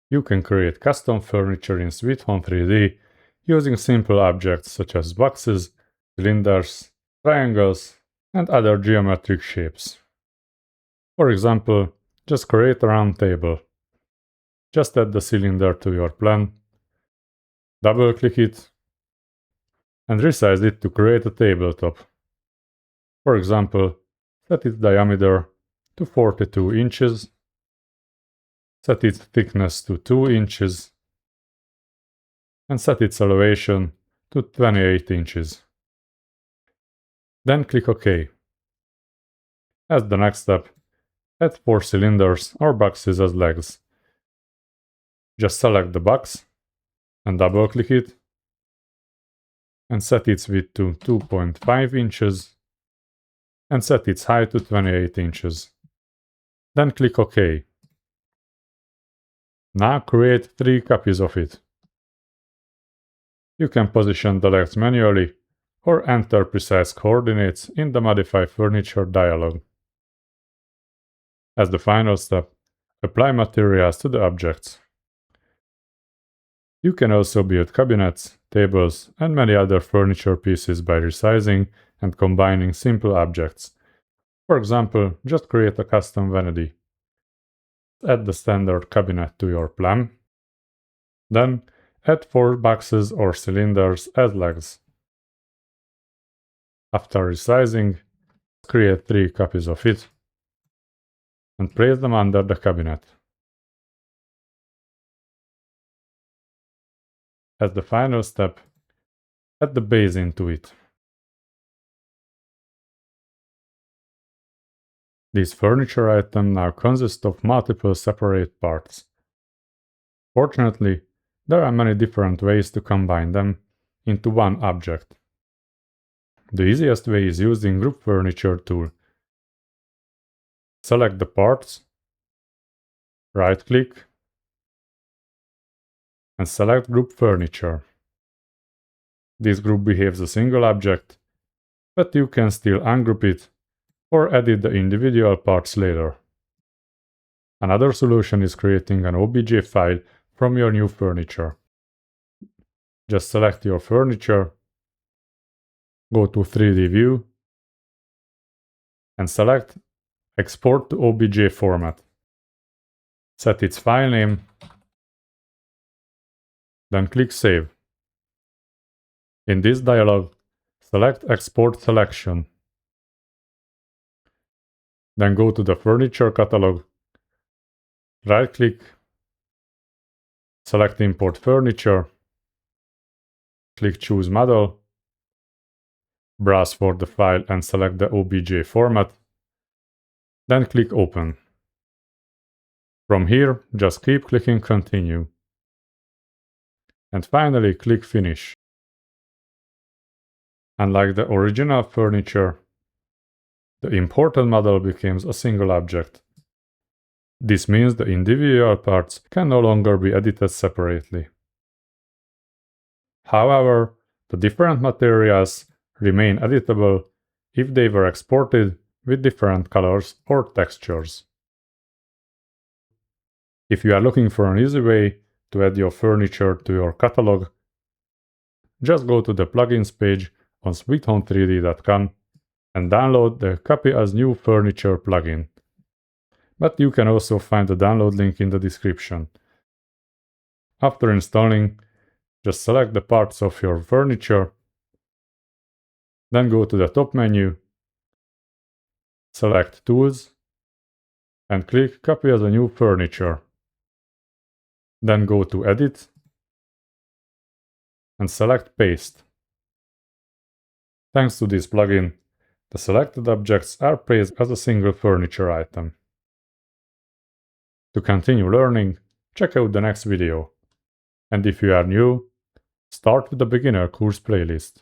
You can create custom furniture in Sweet Home 3D using simple objects such as boxes, cylinders, triangles, and other geometric shapes. For example, just create a round table. Just add the cylinder to your plan, double-click it, and resize it to create a tabletop. For example, set its diameter to 42 inches, set its thickness to 2 inches, and set its elevation to 28 inches. Then click OK. As the next step, add 4 cylinders or boxes as legs. Just select the box and double-click it, and set its width to 2.5 inches, and set its height to 28 inches. Then click OK. Now create 3 copies of it. You can position the legs manually or enter precise coordinates in the Modify Furniture dialog. As the final step, apply materials to the objects. You can also build cabinets, tables, and many other furniture pieces by resizing and combining simple objects. For example, just create a custom vanity. Add the standard cabinet to your plan. Then, add 4 boxes or cylinders as legs. After resizing, create 3 copies of it and place them under the cabinet. As the final step, add the base into it. This furniture item now consists of multiple separate parts. Fortunately, there are many different ways to combine them into one object. The easiest way is using Group Furniture tool. Select the parts, right-click, and select Group Furniture. This group behaves as a single object, but you can still ungroup it or edit the individual parts later. Another solution is creating an OBJ file from your new furniture. Just select your furniture, go to 3D View, and select Export to OBJ format. Set its file name, then click Save. In this dialog, select Export Selection. Then go to the Furniture catalog, right-click, select Import Furniture, click Choose Model, browse for the file and select the OBJ format, then click Open. From here, just keep clicking Continue. And finally, click Finish. Unlike the original furniture, the imported model becomes a single object. This means the individual parts can no longer be edited separately. However, the different materials remain editable if they were exported with different colors or textures. If you are looking for an easy way to add your furniture to your catalog, just go to the plugins page on sweethome3d.com and download the Copy as New Furniture plugin. But you can also find the download link in the description. After installing, just select the parts of your furniture, then go to the top menu, select Tools, and click Copy as a New Furniture. Then go to Edit, and select Paste. Thanks to this plugin, the selected objects are placed as a single furniture item. To continue learning, check out the next video. And if you are new, start with the beginner course playlist.